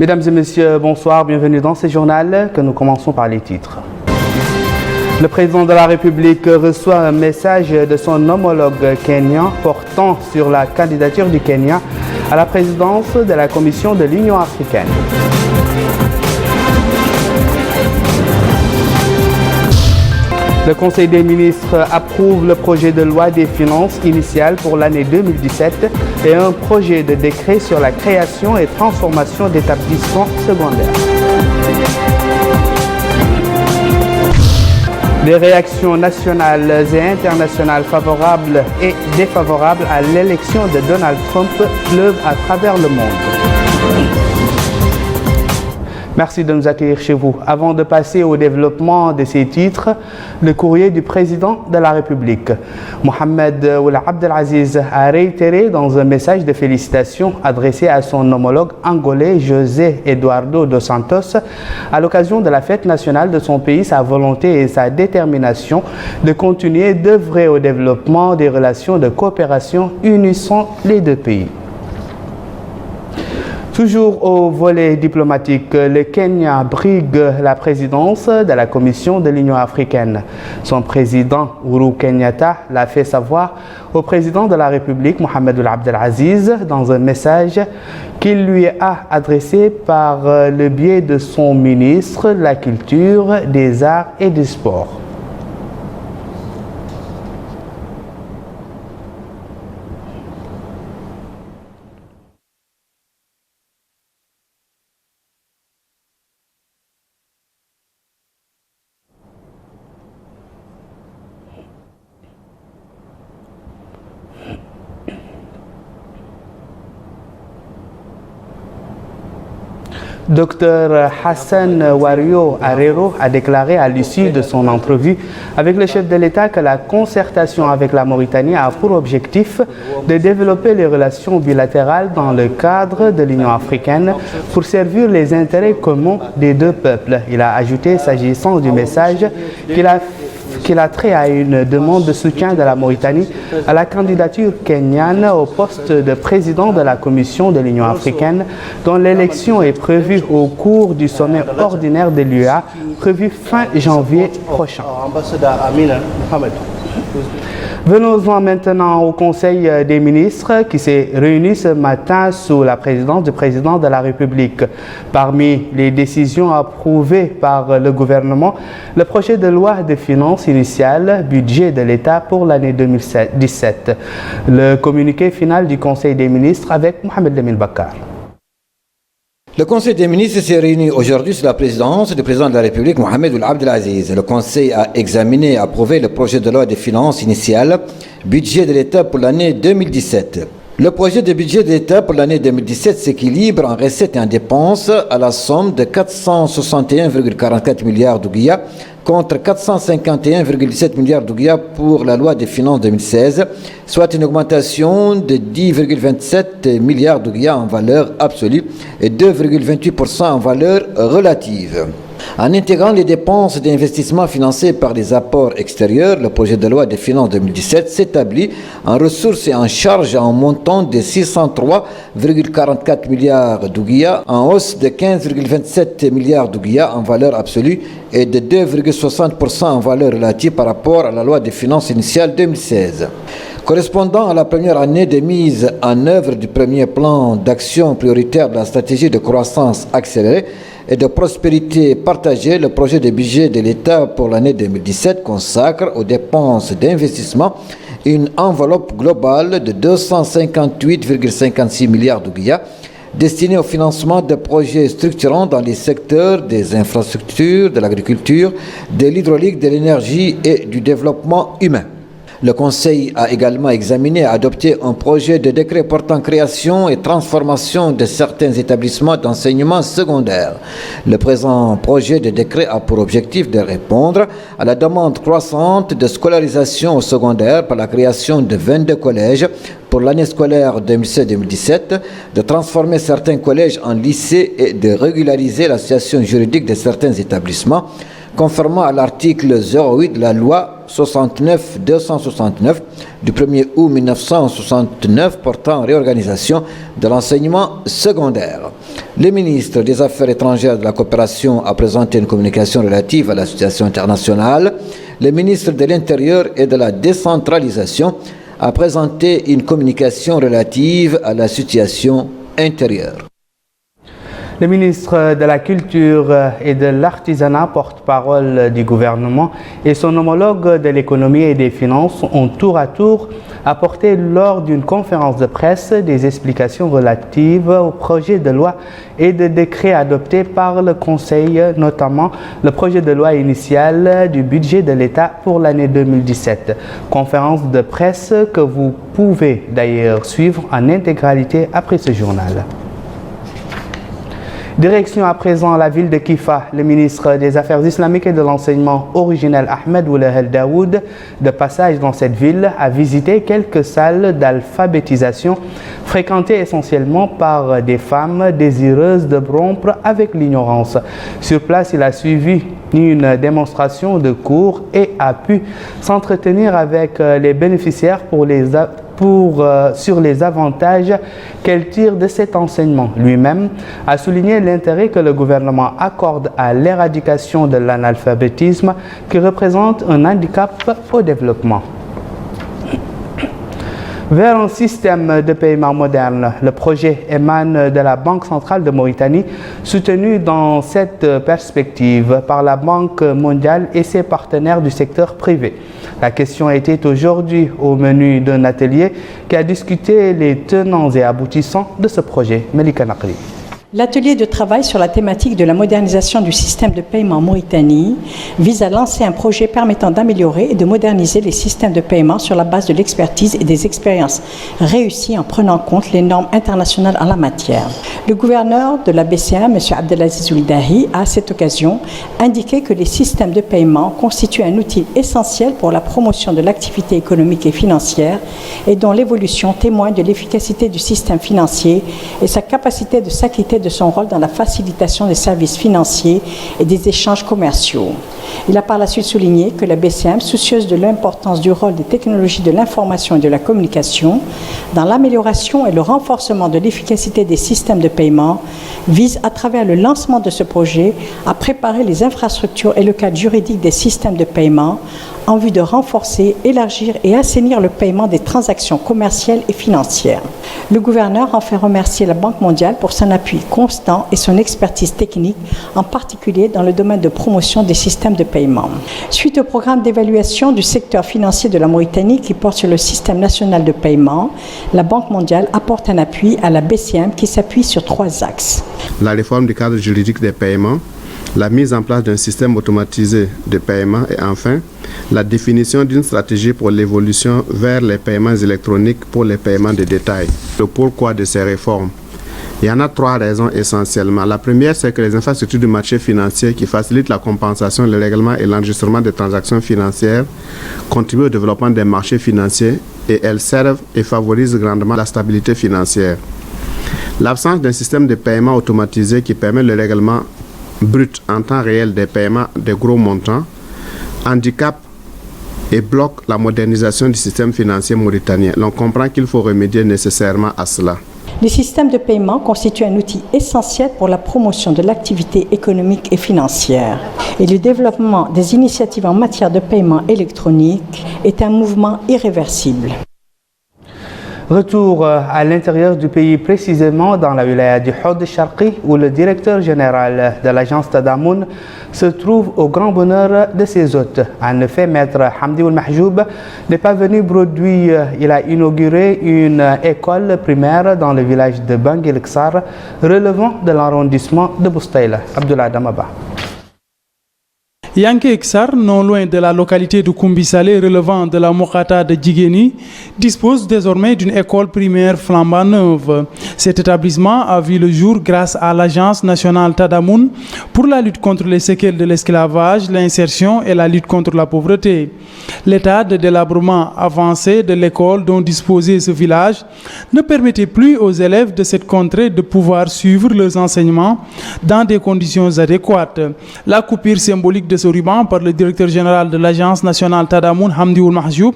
Mesdames et messieurs, bonsoir, bienvenue dans ce journal que nous commençons par les titres. Le président de la République reçoit un message de son homologue kenyan portant sur la candidature du Kenya à la présidence de la Commission de l'Union africaine. Le Conseil des ministres approuve le projet de loi des finances initiales pour l'année 2017 et un projet de décret sur la création et transformation d'établissements secondaires. Les réactions nationales et internationales favorables et défavorables à l'élection de Donald Trump pleuvent à travers le monde. Merci de nous accueillir chez vous. Avant de passer au développement de ces titres, le courrier du président de la République. Mohamed Ould Abdelaziz a réitéré dans un message de félicitations adressé à son homologue angolais José Eduardo dos Santos à l'occasion de la fête nationale de son pays, sa volonté et sa détermination de continuer d'œuvrer au développement des relations de coopération unissant les deux pays. Toujours au volet diplomatique, le Kenya brigue la présidence de la Commission de l'Union africaine. Son président, Uhuru Kenyatta, l'a fait savoir au président de la République, Mohamed Ould Abdelaziz, dans un message qu'il lui a adressé par le biais de son ministre de la Culture, des Arts et des Sports. Dr Hassan Wario Arero a déclaré à l'issue de son entrevue avec le chef de l'État que la concertation avec la Mauritanie a pour objectif de développer les relations bilatérales dans le cadre de l'Union africaine pour servir les intérêts communs des deux peuples. Il a ajouté, s'agissant du message qu'il a trait à une demande de soutien de la Mauritanie à la candidature kenyane au poste de président de la Commission de l'Union africaine, dont l'élection est prévue au cours du sommet ordinaire de l'UA, prévu fin janvier prochain. Venons-en maintenant au Conseil des ministres qui s'est réuni ce matin sous la présidence du président de la République. Parmi les décisions approuvées par le gouvernement, le projet de loi de finances initiale, budget de l'État pour l'année 2017. Le communiqué final du Conseil des ministres avec Mohamed Lamine Bakar. Le Conseil des ministres s'est réuni aujourd'hui sous la présidence du président de la République, Mohamed Ould Abdelaziz. Le Conseil a examiné et approuvé le projet de loi de finances initiale, budget de l'État pour l'année 2017. Le projet de budget de l'État pour l'année 2017 s'équilibre en recettes et en dépenses à la somme de 461,44 milliards d'ouguiya contre 451,17 milliards d'ouguiya pour la loi des finances 2016, soit une augmentation de 10,27 milliards d'ouguiya en valeur absolue et 2,28% en valeur relative. En intégrant les dépenses d'investissement financées par des apports extérieurs, le projet de loi des finances 2017 s'établit en ressources et en charges en montant de 603,44 milliards d'ouguiya, en hausse de 15,27 milliards d'ouguiya en valeur absolue et de 2,60% en valeur relative par rapport à la loi des finances initiale 2016. Correspondant à la première année de mise en œuvre du premier plan d'action prioritaire de la stratégie de croissance accélérée et de prospérité partagée, le projet de budget de l'État pour l'année 2017 consacre aux dépenses d'investissement une enveloppe globale de 258,56 milliards d'ouguiya destinée au financement de projets structurants dans les secteurs des infrastructures, de l'agriculture, de l'hydraulique, de l'énergie et du développement humain. Le Conseil a également examiné et adopté un projet de décret portant création et transformation de certains établissements d'enseignement secondaire. Le présent projet de décret a pour objectif de répondre à la demande croissante de scolarisation au secondaire par la création de 22 collèges pour l'année scolaire 2016-2017, de transformer certains collèges en lycées et de régulariser la situation juridique de certains établissements, conformément à l'article 08 de la loi 69-269 du 1er août 1969 portant réorganisation de l'enseignement secondaire. Le ministre des Affaires étrangères et de la coopération a présenté une communication relative à la situation internationale. Le ministre de l'Intérieur et de la décentralisation a présenté une communication relative à la situation intérieure. Le ministre de la Culture et de l'Artisanat, porte-parole du gouvernement, et son homologue de l'économie et des finances ont tour à tour apporté lors d'une conférence de presse des explications relatives au projet de loi et de décret adopté par le Conseil, notamment le projet de loi initial du budget de l'État pour l'année 2017. Conférence de presse que vous pouvez d'ailleurs suivre en intégralité après ce journal. Direction à présent la ville de Kifa. Le ministre des Affaires islamiques et de l'enseignement originel Ahmed Ouleh El Daoud, de passage dans cette ville, a visité quelques salles d'alphabétisation fréquentées essentiellement par des femmes désireuses de rompre avec l'ignorance. Sur place, il a suivi une démonstration de cours et a pu s'entretenir avec les bénéficiaires sur les avantages qu'elle tire de cet enseignement. Lui-même a souligné l'intérêt que le gouvernement accorde à l'éradication de l'analphabétisme qui représente un handicap au développement. Vers un système de paiement moderne, le projet émane de la Banque centrale de Mauritanie, soutenu dans cette perspective par la Banque mondiale et ses partenaires du secteur privé. La question était aujourd'hui au menu d'un atelier qui a discuté les tenants et aboutissants de ce projet. Melika Nakri. L'atelier de travail sur la thématique de la modernisation du système de paiement en Mauritanie vise à lancer un projet permettant d'améliorer et de moderniser les systèmes de paiement sur la base de l'expertise et des expériences réussies en prenant en compte les normes internationales en la matière. Le gouverneur de la BCA, M. Abdelaziz Oulidahi, a à cette occasion indiqué que les systèmes de paiement constituent un outil essentiel pour la promotion de l'activité économique et financière et dont l'évolution témoigne de l'efficacité du système financier et sa capacité de s'acquitter de son rôle dans la facilitation des services financiers et des échanges commerciaux. Il a par la suite souligné que la BCM, soucieuse de l'importance du rôle des technologies de l'information et de la communication dans l'amélioration et le renforcement de l'efficacité des systèmes de paiement, vise à travers le lancement de ce projet à préparer les infrastructures et le cadre juridique des systèmes de paiement en vue de renforcer, élargir et assainir le paiement des transactions commerciales et financières. Le gouverneur en fait remercier la Banque mondiale pour son appui constant et son expertise technique, en particulier dans le domaine de promotion des systèmes de paiement. Suite au programme d'évaluation du secteur financier de la Mauritanie qui porte sur le système national de paiement, la Banque mondiale apporte un appui à la BCM qui s'appuie sur 3 axes. La réforme du cadre juridique des paiements, la mise en place d'un système automatisé de paiement et enfin, la définition d'une stratégie pour l'évolution vers les paiements électroniques pour les paiements de détail. Le pourquoi de ces réformes? Il y en a 3 raisons essentiellement. La première, c'est que les infrastructures du marché financier qui facilitent la compensation, le règlement et l'enregistrement des transactions financières contribuent au développement des marchés financiers et elles servent et favorisent grandement la stabilité financière. L'absence d'un système de paiement automatisé qui permet le règlement brut en temps réel des paiements de gros montants handicape et bloque la modernisation du système financier mauritanien. On comprend qu'il faut remédier nécessairement à cela. Les systèmes de paiement constituent un outil essentiel pour la promotion de l'activité économique et financière. Et le développement des initiatives en matière de paiement électronique est un mouvement irréversible. Retour à l'intérieur du pays, précisément dans la wilaya du Houd Sharqi, où le directeur général de l'agence Tadamoun se trouve au grand bonheur de ses hôtes. En effet, maître Hamdi Ould Mahjoub n'est pas venu bredouille. Il a inauguré une école primaire dans le village de Bangui-Lksar, relevant de l'arrondissement de Boustaïla. Abdullah Damaba. Yanké Eksar, non loin de la localité de Koumbi-Salé, relevant de la Mokata de Djigeni, dispose désormais d'une école primaire flambant neuve. Cet établissement a vu le jour grâce à l'Agence nationale Tadamoun pour la lutte contre les séquelles de l'esclavage, l'insertion et la lutte contre la pauvreté. L'état de délabrement avancé de l'école dont disposait ce village ne permettait plus aux élèves de cette contrée de pouvoir suivre leurs enseignements dans des conditions adéquates. La coupure symbolique de ce ruban par le directeur général de l'agence nationale Tadamoun, Hamdi Ould Mahjoub,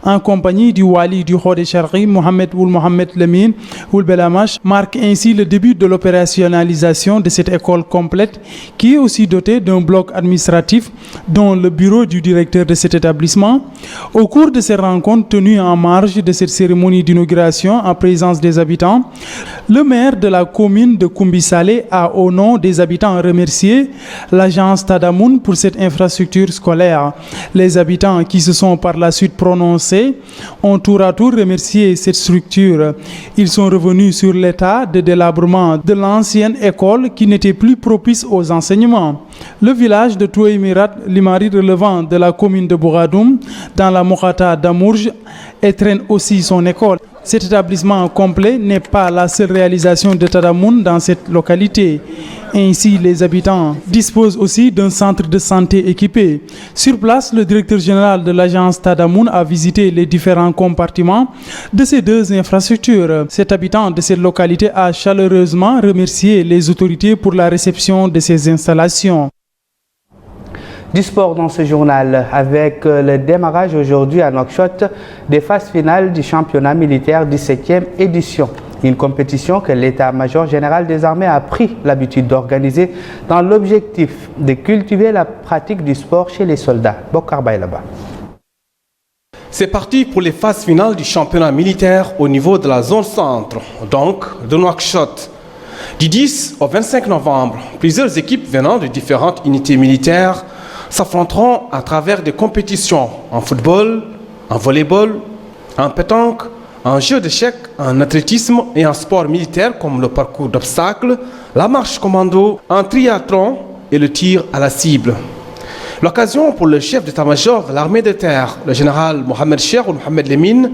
en compagnie du Wali du Khode Sharqi, Mohamed Ould Mohamed Lamine Ould Belamash, marque ainsi le début de l'opérationnalisation de cette école complète qui est aussi dotée d'un bloc administratif dont le bureau du directeur de cet établissement. Au cours de ces rencontres tenues en marge de cette cérémonie d'inauguration en présence des habitants, le maire de la commune de Koumbi-Salé a, au nom des habitants, remercié l'agence Tadamoun pour cette infrastructure scolaire. Les habitants qui se sont par la suite prononcés ont tour à tour remercié cette structure. Ils sont revenus sur l'état de délabrement de l'ancienne école qui n'était plus propice aux enseignements. Le village de Touémirat Limari, relevant de la commune de Bouradoum, dans la Mokhata d'Amourj, étraîne aussi son école. Cet établissement complet n'est pas la seule réalisation de Tadamoun dans cette localité. Ainsi, les habitants disposent aussi d'un centre de santé équipé. Sur place, le directeur général de l'agence Tadamoun a visité les différents compartiments de ces deux infrastructures. Cet habitant de cette localité a chaleureusement remercié les autorités pour la réception de ces installations. Du sport dans ce journal, avec le démarrage aujourd'hui à Nouakchott des phases finales du championnat militaire 17e édition. Une compétition que l'état-major général des armées a pris l'habitude d'organiser dans l'objectif de cultiver la pratique du sport chez les soldats. Bokar Baylaba. C'est parti pour les phases finales du championnat militaire au niveau de la zone centre, donc de Nouakchott. Du 10 au 25 novembre, plusieurs équipes venant de différentes unités militaires s'affronteront à travers des compétitions en football, en volleyball, en pétanque, en jeu d'échecs, en athlétisme et en sport militaire comme le parcours d'obstacles, la marche commando, en triathlon et le tir à la cible. L'occasion pour le chef d'état-major de l'armée de terre, le général Mohamed Cheikh Ould Mohamed Lamine,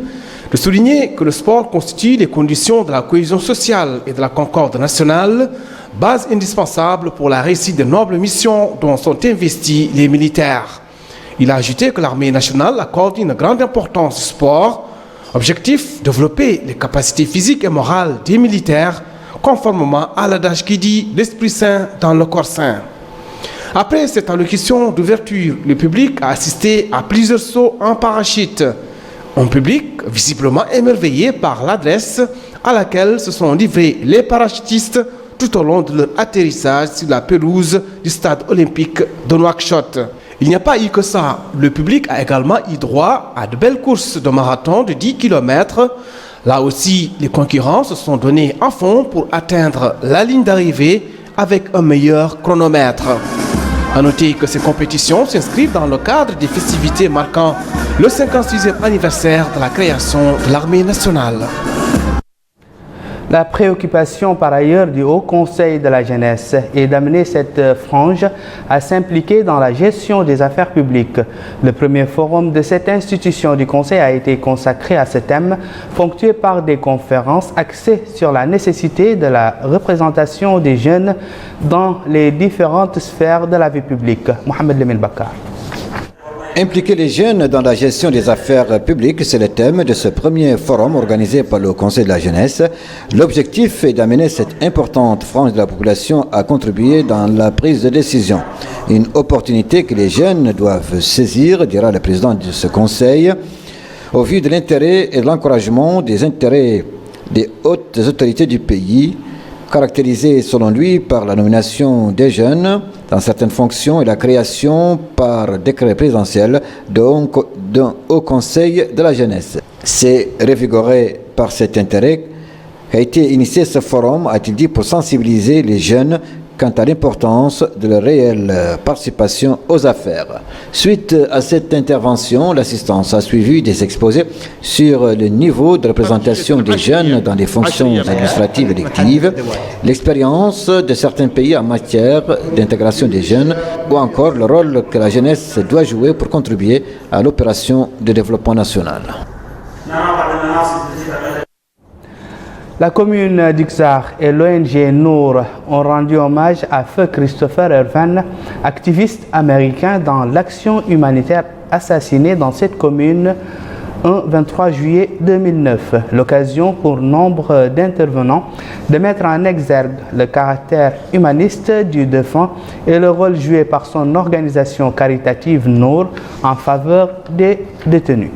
de souligner que le sport constitue les conditions de la cohésion sociale et de la concorde nationale, base indispensable pour la réussite des nobles missions dont sont investis les militaires. Il a ajouté que l'armée nationale accorde une grande importance au sport, objectif développer les capacités physiques et morales des militaires, conformément à l'adage qui dit « l'esprit sain dans le corps sain ». Après cette allocution d'ouverture, le public a assisté à plusieurs sauts en parachute. Un public visiblement émerveillé par l'adresse à laquelle se sont livrés les parachutistes tout au long de leur atterrissage sur la pelouse du stade olympique de Nouakchott. Il n'y a pas eu que ça. Le public a également eu droit à de belles courses de marathon de 10 km. Là aussi, les concurrents se sont donnés à fond pour atteindre la ligne d'arrivée avec un meilleur chronomètre. A noter que ces compétitions s'inscrivent dans le cadre des festivités marquant le 56e anniversaire de la création de l'armée nationale. La préoccupation par ailleurs du Haut Conseil de la jeunesse est d'amener cette frange à s'impliquer dans la gestion des affaires publiques. Le premier forum de cette institution du Conseil a été consacré à ce thème, ponctué par des conférences axées sur la nécessité de la représentation des jeunes dans les différentes sphères de la vie publique. Mohamed Lamine Bakar. Impliquer les jeunes dans la gestion des affaires publiques, c'est le thème de ce premier forum organisé par le Conseil de la jeunesse. L'objectif est d'amener cette importante frange de la population à contribuer dans la prise de décision. Une opportunité que les jeunes doivent saisir, dira le président de ce Conseil, au vu de l'intérêt et de l'encouragement des intérêts des hautes autorités du pays, caractérisé selon lui par la nomination des jeunes dans certaines fonctions et la création par décret présidentiel d'un Haut Conseil de la jeunesse. C'est revigoré par cet intérêt qu'a été initié ce forum, a-t-il dit, pour sensibiliser les jeunes quant à l'importance de leur réelle participation aux affaires. Suite à cette intervention, l'assistance a suivi des exposés sur le niveau de représentation des jeunes dans les fonctions administratives électives, l'expérience de certains pays en matière d'intégration des jeunes ou encore le rôle que la jeunesse doit jouer pour contribuer à l'opération de développement national. La commune d'Ixar et l'ONG Nour ont rendu hommage à feu Christopher Irvin, activiste américain dans l'action humanitaire assassiné dans cette commune un 23 juillet 2009. L'occasion pour nombre d'intervenants de mettre en exergue le caractère humaniste du défunt et le rôle joué par son organisation caritative Nour en faveur des détenus.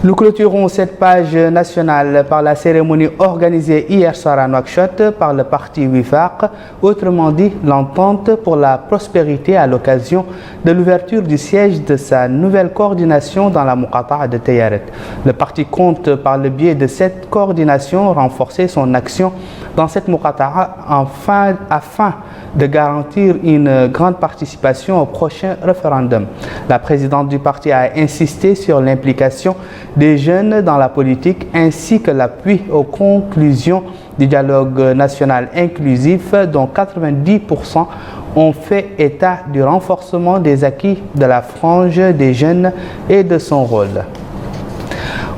Nous clôturons cette page nationale par la cérémonie organisée hier soir à Nouakchott par le parti Wifaq, autrement dit l'entente pour la prospérité à l'occasion de l'ouverture du siège de sa nouvelle coordination dans la Muqata'a de Tayaret. Le parti compte par le biais de cette coordination renforcer son action dans cette Muqata'a afin de garantir une grande participation au prochain référendum. La présidente du parti a insisté sur l'implication des jeunes dans la politique ainsi que l'appui aux conclusions du dialogue national inclusif dont 90% ont fait état du renforcement des acquis de la frange des jeunes et de son rôle.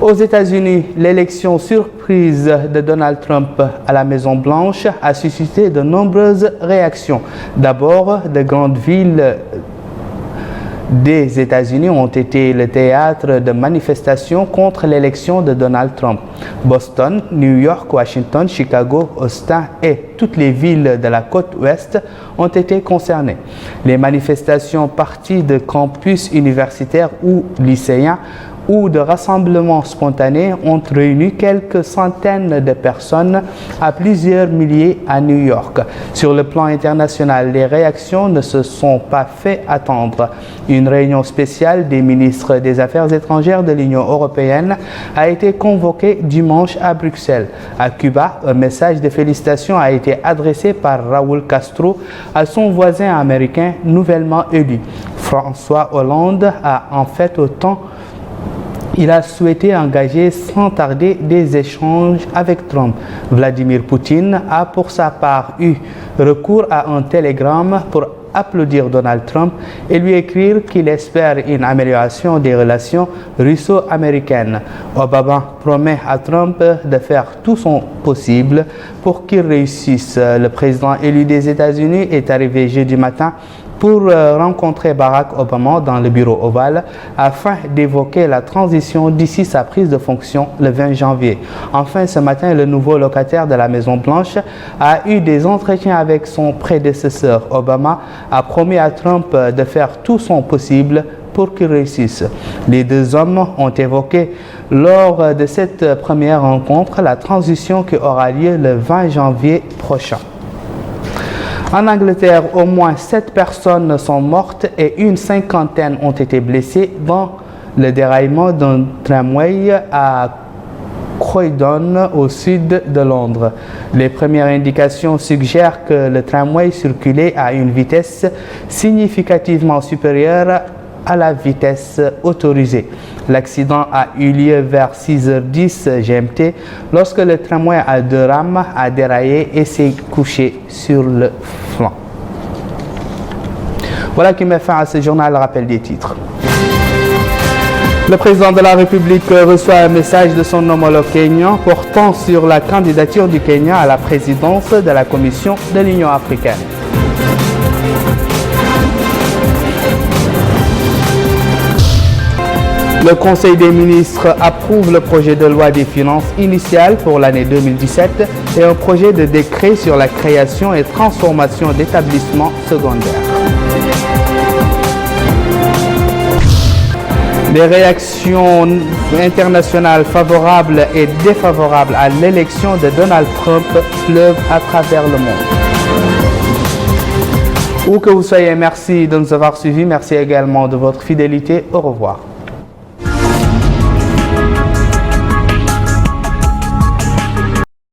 Aux États-Unis, l'élection surprise de Donald Trump à la Maison-Blanche a suscité de nombreuses réactions. D'abord, de grandes villes des États-Unis ont été le théâtre de manifestations contre l'élection de Donald Trump. Boston, New York, Washington, Chicago, Austin et toutes les villes de la côte ouest ont été concernées. Les manifestations parties de campus universitaires ou lycéens ou de rassemblements spontanés ont réuni quelques centaines de personnes à plusieurs milliers à New York. Sur le plan international, les réactions ne se sont pas fait attendre. Une réunion spéciale des ministres des Affaires étrangères de l'Union européenne a été convoquée dimanche à Bruxelles. À Cuba, un message de félicitations a été adressé par Raúl Castro à son voisin américain nouvellement élu. François Hollande a en fait autant. Il a souhaité engager sans tarder des échanges avec Trump. Vladimir Poutine a pour sa part eu recours à un télégramme pour applaudir Donald Trump et lui écrire qu'il espère une amélioration des relations russo-américaines. Obama promet à Trump de faire tout son possible pour qu'il réussisse. Le président élu des États-Unis est arrivé jeudi matin pour rencontrer Barack Obama dans le bureau ovale afin d'évoquer la transition d'ici sa prise de fonction le 20 janvier. Enfin, ce matin, le nouveau locataire de la Maison-Blanche a eu des entretiens avec son prédécesseur. Obama a promis à Trump de faire tout son possible pour qu'il réussisse. Les deux hommes ont évoqué lors de cette première rencontre la transition qui aura lieu le 20 janvier prochain. En Angleterre, au moins 7 personnes sont mortes et une cinquantaine ont été blessées dans le déraillement d'un tramway à Croydon, au sud de Londres. Les premières indications suggèrent que le tramway circulait à une vitesse significativement supérieure à la vitesse autorisée. L'accident a eu lieu vers 6h10 GMT lorsque le tramway à 2 rames a déraillé et s'est couché sur le flanc. Voilà qui met fin à ce journal, le rappel des titres. Le président de la République reçoit un message de son homologue kényan portant sur la candidature du Kenya à la présidence de la Commission de l'Union africaine. Le Conseil des ministres approuve le projet de loi des finances initiales pour l'année 2017 et un projet de décret sur la création et transformation d'établissements secondaires. Les réactions internationales favorables et défavorables à l'élection de Donald Trump pleuvent à travers le monde. Où que vous soyez, merci de nous avoir suivis. Merci également de votre fidélité. Au revoir.